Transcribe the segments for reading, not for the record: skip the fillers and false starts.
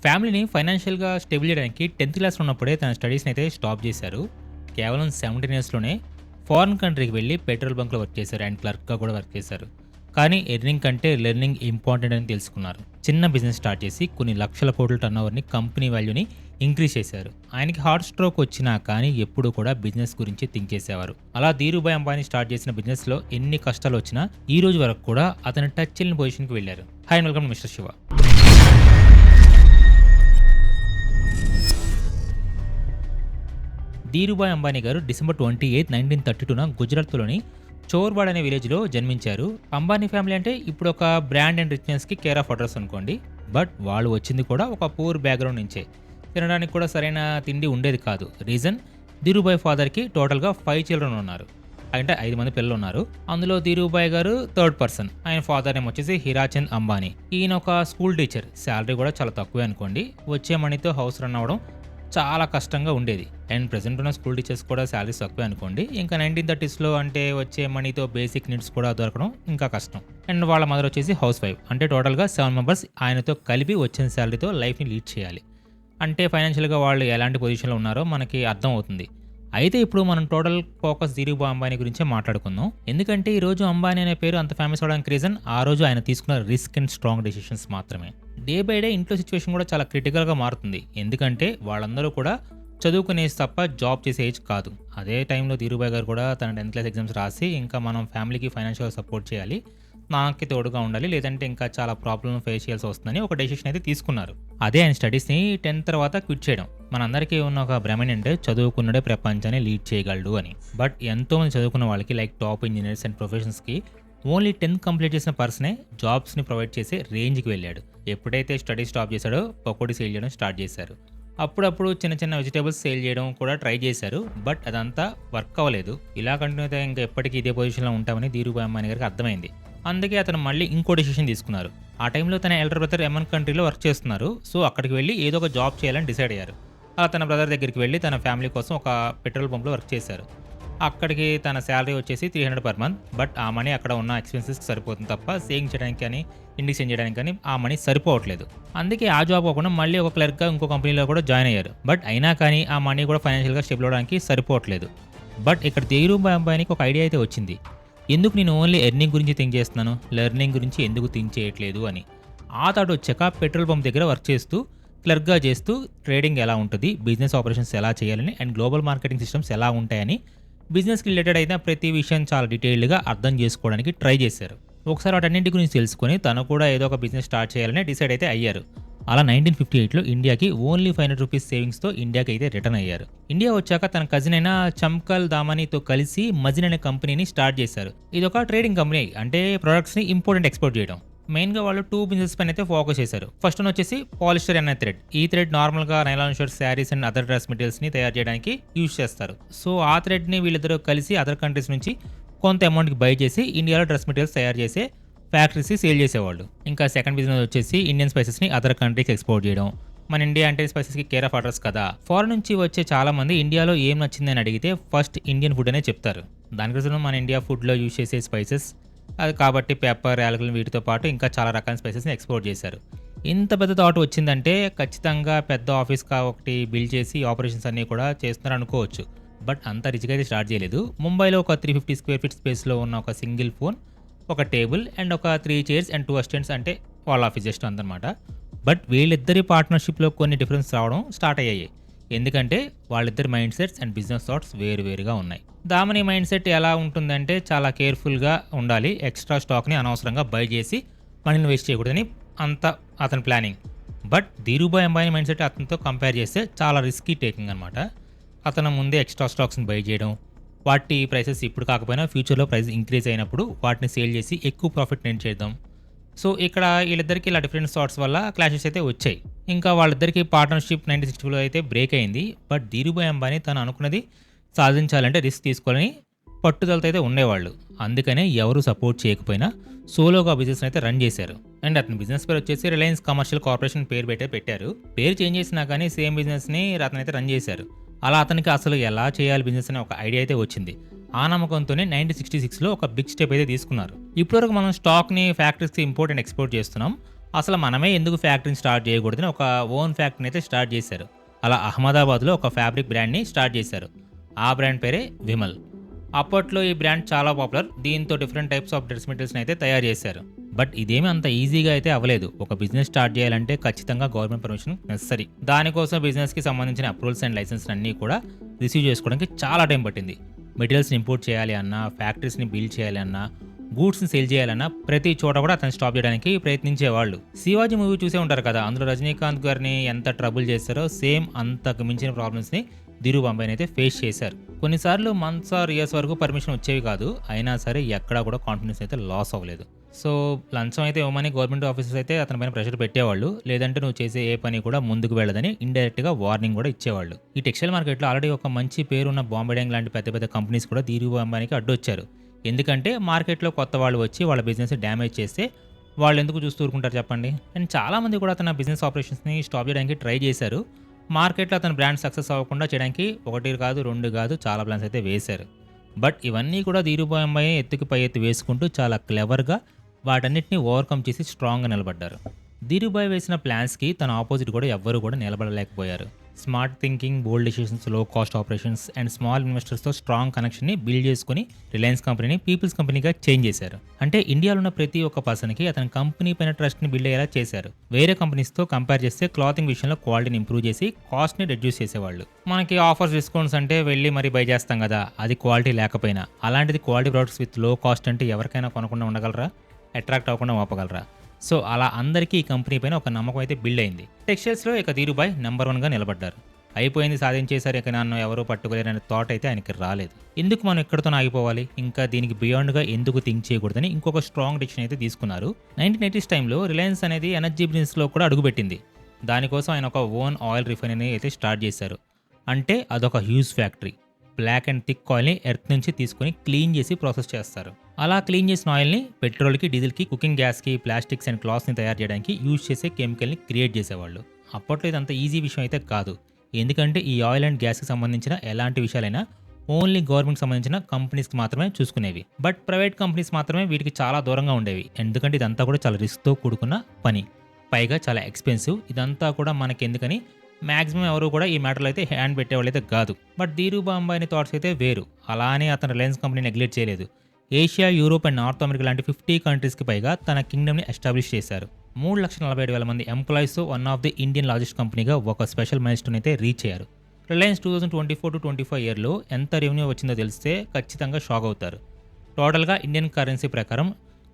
ఫ్యామిలీని ఫైనాన్షియల్‌గా స్టేబుల్ చేయడానికి 10థ్ క్లాస్‌లో ఉన్నప్పుడే తన స్టడీస్‌ని అయితే స్టాప్ చేశారు. కేవలం 17 ఇయర్స్‌లోనే ఫారిన్ కంట్రీకి వెళ్లి పెట్రోల్ బంక్‌లో వర్క్ చేశారు అండ్ క్లర్క్‌గా కూడా వర్క్ చేశారు. కానీ ఎర్నింగ్ కంటే లెర్నింగ్ ఇంపార్టెంట్ అని తెలుసుకున్నారు. చిన్న బిజినెస్ స్టార్ట్ చేసి కొన్ని లక్షల కోట్ల టర్నోవర్‌ని కంపెనీ వాల్యూని ఇంక్రీజ్ చేశారు. ఆయనకి హార్ట్ స్ట్రోక్ వచ్చినా కానీ ఎప్పుడూ కూడా బిజినెస్ గురించి థింక్ చేసేవారు. అలా ధీరుభాయ్ అంబానీ స్టార్ట్ చేసిన బిజినెస్‌లో ఎన్ని కష్టాలు వచ్చినా ఈ రోజు వరకు కూడా అతను టచ్ చేయలేని పొజిషన్‌కి వెళ్లారు. Hi and welcome to mister Shiva. Dhirubhai Ambani గారు డిసెంబర్ 28, 1932న గుజరాత్‌లోని చోర్బాడ్ అనే విలేజ్‌లో జన్మించారు. అంబానీ ఫ్యామిలీ అంటే ఇప్పుడు ఒక బ్రాండ్ అండ్ రిచ్‌నెస్‌కి కేర్ ఆఫ్ అడ్రస్ అనుకోండి. బట్ వాళ్ళు వచ్చింది కూడా ఒక పూర్ బ్యాక్‌గ్రౌండ్ నుంచే. తినడానికి కూడా సరైన తిండి ఉండేది కాదు. రీజన్ ధీరుభాయ్ ఫాదర్‌కి టోటల్‌గా 5 చిల్డ్రన్ ఉన్నారు. అంటే 5 మంది పిల్లలున్నారు. అందులో ధీరుభాయ్ గారు థర్డ్ పర్సన్. ఆయన ఫాదర్ నేమ్ వచ్చేసి హీరాచంద్ అంబానీ. ఈయన ఒక స్కూల్ టీచర్. సాలరీ కూడా చాలా తక్కువే అనుకోండి. వచ్చే మనీతో హౌస్ రన్ అవ్వడం చాలా కష్టంగా ఉండేది. అండ్ ప్రెజెంట్ ఉన్న స్కూల్ టీచర్స్ కూడా శాలరీస్ తక్కువే అనుకోండి. ఇంకా 1930స్‌లో అంటే వచ్చే మనీతో బేసిక్ నీడ్స్ కూడా దొరకడం ఇంకా కష్టం. అండ్ వాళ్ళ మదర్ వచ్చేసి హౌస్ వైఫ్. అంటే టోటల్‌గా 7 మెంబర్స్ ఆయనతో కలిపి వచ్చిన శాలరీతో లైఫ్‌ని లీడ్ చేయాలి. అంటే ఫైనాన్షియల్‌గా వాళ్ళు ఎలాంటి పొజిషన్‌లో ఉన్నారో మనకి అర్థం అవుతుంది. అయితే ఇప్పుడు మనం టోటల్ ఫోకస్ ధీరుభాయ్ అంబానీ గురించే మాట్లాడుకుందాం. ఎందుకంటే ఈ రోజు అంబానీ అనే పేరు అంత ఫేమస్ అవ్వడానికి రీజన్ ఆ రోజు ఆయన తీసుకున్న రిస్క్ అండ్ స్ట్రాంగ్ డెసిషన్స్ మాత్రమే. డే బై డే ఇంట్లో సిచ్యువేషన్ కూడా చాలా క్రిటికల్‌గా మారుతుంది. ఎందుకంటే వాళ్ళందరూ కూడా చదువుకునే ఏజ్ తప్ప జాబ్ చేసే ఏజ్ కాదు. అదే టైంలో ధీరుభాయ్ గారు కూడా తన 10th క్లాస్ ఎగ్జామ్స్ రాసి ఇంకా మనం ఫ్యామిలీకి ఫైనాన్షియల్‌గా సపోర్ట్ చేయాలి. నాకి తోడుగా ఉండాలి. లేదంటే ఇంకా చాలా ప్రాబ్లమ్ ఫేస్ చేయాల్సి వస్తుందని ఒక డెసిషన్ అయితే తీసుకున్నారు. అదే ఆయన స్టడీస్‌ని 10th తర్వాత క్విట్ చేయడం. మనందరికీ ఉన్న ఒక భ్రమ ఏంటంటే చదువుకున్నడే ప్రపంచాన్ని లీడ్ చేయగలడు అని. బట్ ఎంతోమంది చదువుకున్న వాళ్ళకి లైక్ టాప్ ఇంజినీర్స్ అండ్ ప్రొఫెషన్స్‌కి ఓన్లీ 10th కంప్లీట్ చేసిన పర్సనే జాబ్స్‌ని ప్రొవైడ్ చేసే రేంజ్‌కి వెళ్ళాడు. ఎప్పుడైతే స్టడీ స్టాప్ చేశాడో పకోడీ సేల్ చేయడం స్టార్ట్ చేశారు. అప్పుడప్పుడు చిన్న చిన్న వెజిటేబుల్స్ సేల్ చేయడం కూడా ట్రై చేశారు. బట్ అదంతా వర్క్ అవ్వలేదు. ఇలా కంటిన్యూ అయితే ఇంకా ఎప్పటికీ ఇదే పొజిషన్‌లో ఉంటామని ధీరుభాయ్ అంబానీ గారికి అర్థమైంది. అందుకే అతను మళ్ళీ ఇంకో డెసిషన్ తీసుకున్నారు. ఆ టైంలో తన ఎల్డర్ బ్రదర్ యెమెన్ కంట్రీలో వర్క్ చేస్తున్నారు. సో అక్కడికి వెళ్ళి ఏదో ఒక జాబ్ చేయాలని డిసైడ్ అయ్యారు. అలా తన బ్రదర్ దగ్గరికి వెళ్ళి తన ఫ్యామిలీ కోసం ఒక పెట్రోల్ బంక్‌లో వర్క్ చేశారు. అక్కడికి తన సాలరీ వచ్చేసి 300 పర్ మంత్. బట్ ఆ మనీ అక్కడ ఉన్న ఎక్స్‌పెన్సెస్‌కి సరిపోతుంది తప్ప సేవింగ్ చేయడానికి కానీ, ఇంటికి సెండ్ చేయడానికి కానీ ఆ మనీ సరిపోవట్లేదు. అందుకే ఆ జాబ్ కాకుండా మళ్ళీ ఒక క్లర్క్‌గా ఇంకో కంపెనీలో కూడా జాయిన్ అయ్యారు. బట్ అయినా కానీ ఆ మనీ కూడా ఫైనాన్షియల్‌గా స్టేబుల్ అవ్వడానికి సరిపోవట్లేదు. బట్ ఇక్కడ ధీరుభాయ్ అంబానీకి ఒక ఐడియా అయితే వచ్చింది. ఎందుకు నేను ఓన్లీ ఎర్నింగ్ గురించి థింక్ చేస్తున్నాను, లెర్నింగ్ గురించి ఎందుకు థింక్ చేయట్లేదు అని. ఆ థాట్ వచ్చాక పెట్రోల్ పంప్ దగ్గర వర్క్ చేస్తూ, క్లర్క్‌గా చేస్తూ ట్రేడింగ్ ఎలా ఉంటుంది, బిజినెస్ ఆపరేషన్స్ ఎలా చేయాలని అండ్ గ్లోబల్ మార్కెటింగ్ సిస్టమ్స్ ఎలా ఉంటాయని బిజినెస్‌కి రిలేటెడ్ అయిన ప్రతి విషయం చాలా డీటెయిల్డ్‌గా అర్థం చేసుకోవడానికి ట్రై చేశారు. ఒకసారి వాటన్నింటి గురించి తెలుసుకొని తను కూడా ఏదో ఒక బిజినెస్ స్టార్ట్ చేయాలని డిసైడ్ అయితే అయ్యారు. అలా 1958లో ఇండియాకి ఓన్లీ 500 రూపీస్ సేవింగ్స్‌తో ఇండియాకి అయితే రిటర్న్ అయ్యారు. ఇండియా వచ్చాక తన కజిన్ అయిన చమ్కల్ దామానీతో కలిసి మజిన్ అనే కంపెనీని స్టార్ట్ చేశారు. ఇదొక ట్రేడింగ్ కంపెనీ. అంటే ప్రొడక్ట్స్‌ని ఇంపోర్ట్ అండ్ ఎక్స్‌పోర్ట్ చేయడం. మెయిన్‌గా వాళ్ళు 2 బిజినెస్ పైన అయితే ఫోకస్ చేశారు. ఫస్ట్ వన్ వచ్చేసి పాలిస్టర్ అనే థ్రెడ్. ఈ థ్రెడ్ నార్మల్‌గా nylon shirts, saris and other dress మెటీరియల్స్‌ని తయారు చేయడానికి యూజ్ చేస్తారు. సో ఆ థ్రెడ్‌ని వీళ్ళిద్దరూ కలిసి అదర్ కంట్రీస్ నుంచి కొంత అమౌంట్‌కి బై చేసి ఇండియాలో డ్రెస్ మెటీరియల్స్ తయారు చేసే ఫ్యాక్టరీస్‌కి సేల్ చేసేవాళ్ళు. ఇంకా సెకండ్ బిజినెస్ వచ్చేసి ఇండియన్ స్పైసెస్‌ని అదర్ కంట్రీకి ఎక్స్‌పోర్ట్ చేయడం. మన ఇండియా అంటే స్పైసెస్‌కి కేర్ ఆఫ్ అడ్రస్ కదా. ఫారెన్ నుంచి వచ్చే చాలా మంది ఇండియాలో ఏం నచ్చిందని అడిగితే ఫస్ట్ ఇండియన్ ఫుడ్ అనే చెప్తారు. దానికోసం మన ఇండియా ఫుడ్‌లో యూజ్ చేసే స్పైసెస్ అది కాబట్టి పెప్పర్, యాలకులు వీటితో పాటు ఇంకా చాలా రకాల స్పైసెస్‌ని ఎక్స్‌పోర్ట్ చేశారు. ఇంత పెద్ద థాట్ వచ్చిందంటే ఖచ్చితంగా పెద్ద ఆఫీస్‌గా ఒకటి బిల్డ్ చేసి ఆపరేషన్స్ అన్నీ కూడా చేస్తున్నారు అనుకోవచ్చు. బట్ అంత రిచ్‌గా అయితే స్టార్ట్ చేయలేదు. ముంబైలో ఒక 350 స్క్వేర్ ఫీట్ స్పేస్‌లో ఉన్న ఒక సింగిల్ ఫోన్, ఒక టేబుల్ అండ్ ఒక 3 చైర్స్ అండ్ 2 అసిస్టెంట్స్ అంటే వాళ్ళ ఆఫీస్ జస్ట్ అందనమాట. బట్ వీళ్ళిద్దరి పార్ట్నర్‌షిప్‌లో కొన్ని డిఫరెన్స్ రావడం స్టార్ట్ అయ్యాయి. ఎందుకంటే వాళ్ళిద్దరి mind sets and business thoughts వేరుగా ఉన్నాయి. దామని మైండ్ సెట్ ఎలా ఉంటుందంటే చాలా కేర్‌ఫుల్‌గా ఉండాలి. ఎక్స్‌ట్రా స్టాక్‌ని అనవసరంగా బై చేసి మనీని వేస్ట్ చేయకూడదని అంత అతని planning. But Dhirubhai Ambani mind set అతనితో కంపేర్ చేస్తే చాలా రిస్కీ టేకింగ్ అనమాట. అతను ముందే ఎక్స్‌ట్రా స్టాక్స్‌ని బై చేయడం, వాటి ప్రైసెస్ ఇప్పుడు కాకపోయినా ఫ్యూచర్‌లో ప్రైస్ ఇంక్రీజ్ అయినప్పుడు వాటిని సేల్ చేసి ఎక్కువ ప్రాఫిట్ ఎర్న్ చేద్దాం. సో ఇక్కడ వీళ్ళిద్దరికీ ఇలా డిఫరెంట్ థాట్స్ వల్ల క్లాషెస్ అయితే వచ్చాయి. ఇంకా వాళ్ళిద్దరికీ పార్ట్నర్‌షిప్ 1960లో అయితే బ్రేక్ అయింది. బట్ ధీరుభాయ్ అంబానీ తను అనుకున్నది సాధించాలంటే రిస్క్ తీసుకోవాలని పట్టుదలతో అయితే ఉండేవాళ్ళు. అందుకనే ఎవరు సపోర్ట్ చేయకపోయినా సోలోగా బిజినెస్ అయితే రన్ చేశారు. అండ్ అతని బిజినెస్ పేరు వచ్చేసి రిలయన్స్ కమర్షియల్ కార్పొరేషన్ పేరు పెట్టారు. పేరు చేంజ్ చేసినా కానీ సేమ్ బిజినెస్‌ని అతనైతే రన్ చేశారు. అలా అతనికి అసలు ఎలా చేయాలి బిజినెస్ అనే ఒక ఐడియా అయితే వచ్చింది. ఆ నమ్మకంతోనే 1966లో ఒక బిగ్ స్టెప్ అయితే తీసుకున్నారు. ఇప్పటివరకు మనం స్టాక్‌ని ఫ్యాక్టరీస్‌కి ఇంపోర్ట్ అండ్ ఎక్స్‌పోర్ట్ చేస్తున్నాం. అసలు మనమే ఎందుకు ఫ్యాక్టరీని స్టార్ట్ చేయకూడదని ఒక ఓన్ ఫ్యాక్టరీని అయితే స్టార్ట్ చేశారు. అలా అహ్మదాబాద్లో ఒక ఫ్యాబ్రిక్ బ్రాండ్ని స్టార్ట్ చేశారు. ఆ బ్రాండ్ పేరే విమల్. అప్పట్లో ఈ బ్రాండ్ చాలా పాపులర్. దీంతో డిఫరెంట్ టైప్స్ ఆఫ్ డ్రెస్ మెటీరియల్స్ని అయితే తయారు చేశారు. బట్ ఇదేమీ అంత ఈజీగా అయితే అవ్వలేదు. ఒక బిజినెస్ స్టార్ట్ చేయాలంటే ఖచ్చితంగా గవర్నమెంట్ పర్మిషన్ నెసరీ. దానికోసం బిజినెస్కి సంబంధించిన అప్రూవల్స్ అండ్ లైసెన్స్ అన్నీ కూడా రిసీవ్ చేసుకోవడానికి చాలా టైం పట్టింది. మెటీరియల్స్ని ఇంపోర్ట్ చేయాలి అన్నా, ఫ్యాక్టరీస్ని బిల్డ్ చేయాలి అన్నా, గూడ్స్ని సేల్ చేయాలన్నా ప్రతి చోట కూడా అతను స్టాప్ చేయడానికి ప్రయత్నించేవాళ్ళు. శివాజీ మూవీ చూసే ఉంటారు కదా, అందులో రజనీకాంత్ గారిని ఎంత ట్రబుల్ చేశారో సేమ్ అంతకు మించిన ప్రాబ్లమ్స్ని ధీరుబాంబైని అయితే ఫేస్ చేశారు. కొన్నిసార్లు మంత్స్ ఆర్ ఇయర్స్ వరకు పర్మిషన్ వచ్చేవి కాదు. అయినా సరే ఎక్కడా కూడా కాన్ఫిడెన్స్ అయితే లాస్ అవ్వలేదు. సో లంచం అయితే ఇవ్వమని గవర్నమెంట్ ఆఫీసర్స్ అయితే అతని పైన ప్రెషర్ పెట్టేవాళ్ళు. లేదంటే నువ్వు చేసే ఏ పని కూడా ముందుకు వెళ్ళదని ఇండైరెక్ట్గా వార్నింగ్ కూడా ఇచ్చేవాళ్ళు. ఈ టెక్స్టైల్ మార్కెట్లో ఆల్రెడీ ఒక మంచి పేరున్న బాంబే డ్యాంగ్ లాంటి పెద్ద పెద్ద కంపెనీస్ కూడా ధీరుబాంబానికి అడ్డొచ్చారు. ఎందుకంటే మార్కెట్లో కొత్త వాళ్ళు వచ్చి వాళ్ళ బిజినెస్ డ్యామేజ్ చేస్తే వాళ్ళు ఎందుకు చూస్తూ ఊరుకుంటారు చెప్పండి. అండ్ చాలామంది కూడా తన బిజినెస్ ఆపరేషన్స్ని స్టాప్ చేయడానికి ట్రై చేశారు. మార్కెట్లో అతని బ్రాండ్ సక్సెస్ అవ్వకుండా చేయడానికి 1 కాదు 2 కాదు చాలా ప్లాన్స్ అయితే వేశారు. బట్ ఇవన్నీ కూడా ధీరుభాయ్ అమ్మాయి ఎత్తుకి పై ఎత్తు వేసుకుంటూ చాలా క్లెవర్గా వాటన్నిటిని ఓవర్కమ్ చేసి స్ట్రాంగ్గా నిలబడ్డారు. ధీరుభాయ్ వేసిన ప్లాన్స్కి తన ఆపోజిట్ కూడా ఎవ్వరూ కూడా నిలబడలేకపోయారు. Smart thinking, bold decisions, low cost operations and small ఇన్వెస్టర్స్తో స్ట్రాంగ్ కనెక్షన్ని బిల్డ్ చేసుకుని రిలయన్స్ కంపెనీని పీపుల్స్ కంపెనీగా చేంజ్ చేశారు. అంటే ఇండియాలో ఉన్న ప్రతి ఒక్క పర్సన్కి అతని కంపెనీ పైన ట్రస్ట్ని బిల్డ్ అయ్యేలా చేశారు. వేరే కంపెనీస్తో కంపేర్ చేస్తే క్లాతింగ్ విషయంలో క్వాలిటీని ఇంప్రూవ్ చేసి కాస్ట్ని రెడ్యూస్ చేసేవాళ్ళు. మనకి ఆఫర్స్, డిస్కౌంట్స్ అంటే వెళ్ళి మరీ బై చేస్తాం కదా, అది క్వాలిటీ లేకపోయినా. అలాంటిది క్వాలిటీ ప్రొడక్ట్స్ విత్ లో కాస్ట్ అంటే ఎవరికైనా కొనకుండా ఉండగలరా? అట్రాక్ట్ అవ్వకుండా మోపగలరా? సో అలా అందరికీ ఈ కంపెనీ పైన ఒక నమ్మకం అయితే బిల్డ్ అయింది. టెక్స్టైల్స్లో ఇక ధీరుభాయ్ నెంబర్ 1గా నిలబడ్డారు. అయిపోయింది, సాధించేశారు, ఇక నన్ను ఎవరూ పట్టుకోలేరనే థాట్ అయితే ఆయనకి రాలేదు. ఎందుకు మనం ఎక్కడితో ఆగిపోవాలి, ఇంకా దీనికి బియాండ్గా ఎందుకు థింక్ చేయకూడదని ఇంకొక స్ట్రాంగ్ డిసిషన్ అయితే తీసుకున్నారు. 1980s టైంలో రిలయన్స్ అనేది ఎనర్జీ బిజినెస్లో కూడా అడుగుపెట్టింది. దానికోసం ఆయన ఒక ఓన్ ఆయిల్ రిఫైనరీ అయితే స్టార్ట్ చేశారు. అంటే అదొక huge factory. Black and thick ఆయిల్ని ఎర్త్ నుంచి తీసుకుని క్లీన్ చేసి ప్రాసెస్ చేస్తారు. అలా క్లీన్ చేసిన ఆయిల్ని పెట్రోల్కి, డీజిల్కి, కుకింగ్ గ్యాస్కి, ప్లాస్టిక్స్ అండ్ క్లాత్స్ని తయారు చేయడానికి యూజ్ చేసే కెమికల్ని క్రియేట్ చేసేవాళ్ళు. అప్పట్లో ఇదంత ఈజీ విషయం అయితే కాదు. ఎందుకంటే ఈ ఆయిల్ అండ్ గ్యాస్కి సంబంధించిన ఎలాంటి విషయాలైనా ఓన్లీ గవర్నమెంట్కి సంబంధించిన కంపెనీస్కి మాత్రమే చూసుకునేవి. బట్ ప్రైవేట్ కంపెనీస్ మాత్రమే వీటికి చాలా దూరంగా ఉండేవి. ఎందుకంటే ఇదంతా కూడా చాలా రిస్క్తో కూడుకున్న పని, పైగా చాలా ఎక్స్పెన్సివ్. ఇదంతా కూడా మనకి ఎందుకని మ్యాక్సిమం ఎవరు కూడా ఈ మ్యాటర్లో అయితే హ్యాండ్ పెట్టేవాళ్ళు అయితే కాదు. బట్ ధీరుభాయ్ అంబానీ థాట్స్ అయితే వేరు. అలానే అతను రిలయన్స్ కంపెనీ నెగ్లెక్ట్ చేయలేదు. Asia, Europe and north America లాంటి 50 కంట్రీస్కి పైగా తన కింగ్డమ్ని ఎస్టాబ్లిష్ చేశారు. 3,47,000 మంది ఎంప్లాయీస్తో one of the Indian largest కంపెనీగా ఒక స్పెషల్ మైల్స్టోన్ అయితే రీచ్ అయ్యారు. రిలయన్స్ 2024-25 ఇయర్లో ఎంత రెవెన్యూ వచ్చిందో తెలిస్తే ఖచ్చితంగా షాక్ అవుతారు. టోటల్గా ఇండియన్ కరెన్సీ ప్రకారం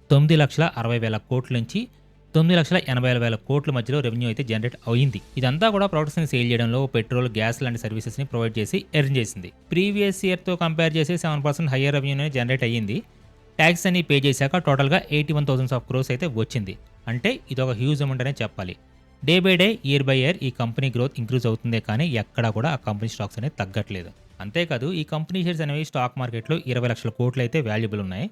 9,60,000 కోట్ల నుంచి 9,80,000 కోట్ల మధ్యలో రెవెన్యూ అయితే జనరేట్ అయింది. ఇదంతా కూడా ప్రొడక్ట్స్ని సేల్ చేయడంలో పెట్రోల్, గ్యాస్ లాంటి సర్వీసెస్ని ప్రొవైడ్ చేసి ఎర్న్ చేసింది. ప్రీవియస్ ఇయర్తో కంపేర్ చేసి 7% హయ్యర్ రెవెన్యూ జనరేట్ అయ్యింది. ట్యాక్స్ అన్ని పే చేశాక టోటల్గా 81,000 crores అయితే వచ్చింది. అంటే ఇదొక హ్యూజ్ అమౌంట్ అనే చెప్పాలి. Day by day, year by year ఈ కంపెనీ గ్రోత్ ఇంక్రీజ్ అవుతుందే కానీ ఎక్కడా కూడా ఆ కంపెనీ స్టాక్స్ అనేది తగ్గట్లేదు. అంతేకాదు ఈ కంపెనీ షేర్స్ అనేవి స్టాక్ మార్కెట్లో 20 లక్షల కోట్లు అయితే వాల్యుబుల్ ఉన్నాయి.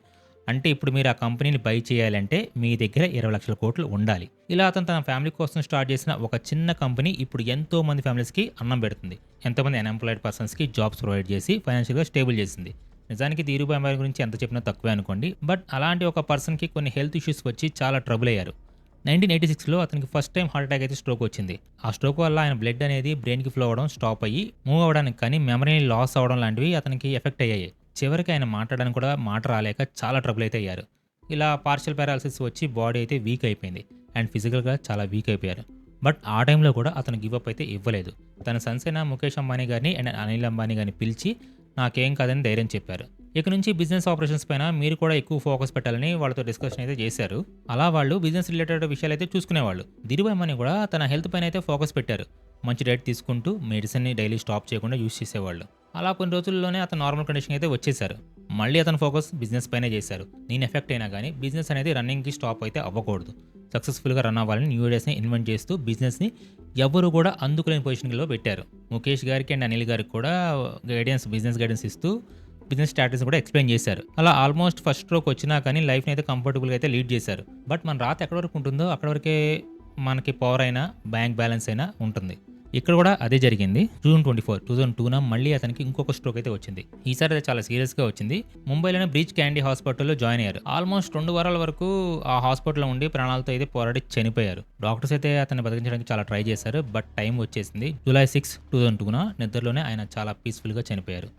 అంటే ఇప్పుడు మీరు ఆ కంపెనీని బై చేయాలంటే మీ దగ్గర 20 లక్షల కోట్లు ఉండాలి. ఇలా అతను తన ఫ్యామిలీ కోసం స్టార్ట్ చేసిన ఒక చిన్న కంపెనీ ఇప్పుడు ఎంతో మంది ఫ్యామిలీస్కి అన్నం పెడుతుంది. ఎంతోమంది అన్ఎంప్లాయిడ్ పర్సన్స్కి జాబ్స్ ప్రొవైడ్ చేసి ఫైనాన్షియల్గా స్టేబుల్ చేసింది. నిజానికి ధీరుభాయ్ అంబానీ గురించి ఎంత చెప్పినా తక్కువే అనుకోండి. బట్ అలాంటి ఒక పర్సన్కి కొన్ని హెల్త్ ఇష్యూస్ వచ్చి చాలా ట్రబుల్ అయ్యారు. 1986లో అతనికి ఫస్ట్ టైం హార్ట్ అటాక్ అయితే స్ట్రోక్ వచ్చింది. ఆ స్ట్రోక్ వల్ల ఆయన బ్లడ్ అనేది బ్రెయిన్కి ఫ్లో అవ్వడం స్టాప్ అయ్యి మూవ్ అవ్వడానికి కానీ మెమరీని లాస్ అవ్వడం లాంటివి అతనికి ఎఫెక్ట్ అయ్యాయి. చివరికి ఆయన మాట్లాడడానికి కూడా మాట రాలేక చాలా ట్రబుల్ అయితే అయ్యారు. ఇలా పార్షియల్ పారాలసిస్ వచ్చి బాడీ అయితే వీక్ అయిపోయింది అండ్ ఫిజికల్గా చాలా వీక్ అయిపోయారు. బట్ ఆ టైంలో కూడా అతను గివప్ అయితే ఇవ్వలేదు. తన సన్స్ అయిన ముఖేష్ అంబానీ గారిని అండ్ అనిల్ అంబానీ గారిని పిలిచి నాకేం కాదని ధైర్యం చెప్పారు. ఇక నుంచి బిజినెస్ ఆపరేషన్స్ పైన మీరు కూడా ఎక్కువ ఫోకస్ పెట్టాలని వాళ్ళతో డిస్కషన్ అయితే చేశారు. అలా వాళ్ళు బిజినెస్ రిలేటెడ్ విషయాలు అయితే చూసుకునేవాళ్ళు. ధీరుభాయ్ అంబానీ కూడా తన హెల్త్ పైన అయితే ఫోకస్ పెట్టారు. మంచి డైట్ తీసుకుంటూ మెడిసిన్ని డైలీ స్టాప్ చేయకుండా యూజ్ చేసేవాళ్ళు. అలా కొన్ని రోజుల్లోనే అతను నార్మల్ కండిషన్ అయితే వచ్చేసారు. మళ్ళీ అతను ఫోకస్ బిజినెస్ పైనే చేశారు. నేను ఎఫెక్ట్ అయినా కానీ బిజినెస్ అనేది రన్నింగ్కి స్టాప్ అయితే అవ్వకూడదు. సక్సెస్ఫుల్గా రన్ అవ్వాలని న్యూ ఐడియాస్ని ఇన్వెంట్ చేస్తూ బిజినెస్ని ఎవరు కూడా అందుకులేని పొజిషన్లో పెట్టారు. ముఖేష్ గారికి అండ్ అనిల్ గారికి కూడా బిజినెస్ గైడెన్స్ ఇస్తూ బిజినెస్ స్ట్రాటజీస్ కూడా ఎక్స్ప్లెయిన్ చేశారు. అలా ఆల్మోస్ట్ ఫస్ట్ స్ట్రోక్ వచ్చినా కానీ లైఫ్ని అయితే కంఫర్టబుల్గా అయితే లీడ్ చేశారు. బట్ మన రాత ఎక్కడి వరకు ఉంటుందో అక్కడ వరకే మనకి పవర్ అయినా బ్యాంక్ బ్యాలెన్స్ అయినా ఉంటుంది. ఇక్కడ కూడా అదే జరిగింది. జూన్ 24, 2002న మళ్ళీ అతనికి ఇంకొక స్ట్రోక్ అయితే వచ్చింది. ఈసారి అది చాలా సీరియస్‌గా వచ్చింది. ముంబైలోని బ్రీచ్ క్యాండీ హాస్పిటల్‌లో జాయిన్ అయ్యారు. ఆల్మోస్ట్ 2 వారాల వరకు ఆ హాస్పిటల్‌లో ఉండి ప్రాణాలతో అయితే పోరాడి చనిపోయారు. డాక్టర్స్ అయితే అతన్ని బతికించడానికి చాలా ట్రై చేశారు. బట్ టైం వచ్చేసింది. జూలై 6, 2002న నిద్రలోనే ఆయన చాలా పీస్‌ఫుల్‌గా చనిపోయారు.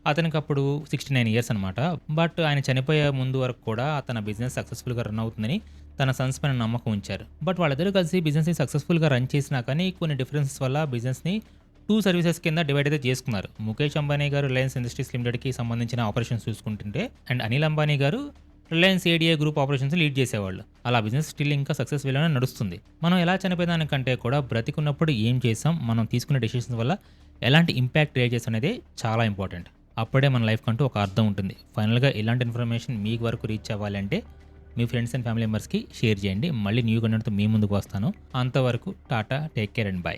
అతనికప్పుడు 69 ఇయర్స్ అనమాట. బట్ ఆయన చనిపోయే ముందు వరకు కూడా తన బిజినెస్ సక్సెస్‌ఫుల్‌గా రన్ అవుతుందని తన సన్స్ పైన నమ్మకం ఉంచారు. బట్ వాళ్ళిద్దరూ కలిసి బిజినెస్‌ని సక్సెస్‌ఫుల్‌గా రన్ చేసినా కానీ కొన్ని డిఫరెన్సెస్ వల్ల బిజినెస్‌ని 2 సర్వీసెస్ కింద డివైడ్ అయితే చేసుకున్నారు. ముఖేష్ అంబానీ గారు రిలయన్స్ ఇండస్ట్రీస్ లిమిటెడ్‌కి సంబంధించిన ఆపరేషన్స్ చూసుకుంటుంటే అండ్ అనిల్ అంబానీ గారు Reliance ADA group operations lead చేసేవాళ్ళు. అలా బిజినెస్ స్టిల్ ఇంకా సక్సెస్ వేలోనే నడుస్తుంది. మనం ఎలా చనిపోయేదానికంటే కూడా బ్రతికున్నప్పుడు ఏం చేసాం, మనం తీసుకునే డెసిషన్స్ వల్ల ఎలాంటి ఇంపాక్ట్ క్రియేట్ చేసాం అనేది చాలా ఇంపార్టెంట్. అప్పుడే మన లైఫ్ కంటూ ఒక అర్థం ఉంటుంది. ఫైనల్‌గా ఇలాంటి ఇన్ఫర్మేషన్ మీకు వరకు రీచ్ అవ్వాలంటే మీ ఫ్రెండ్స్ అండ్ ఫ్యామిలీ మెంబర్స్‌కి షేర్ చేయండి. మళ్ళీ న్యూ కంటెంట్‌తో మీ ముందుకు వస్తాను. అంతవరకు Tata, take care and by.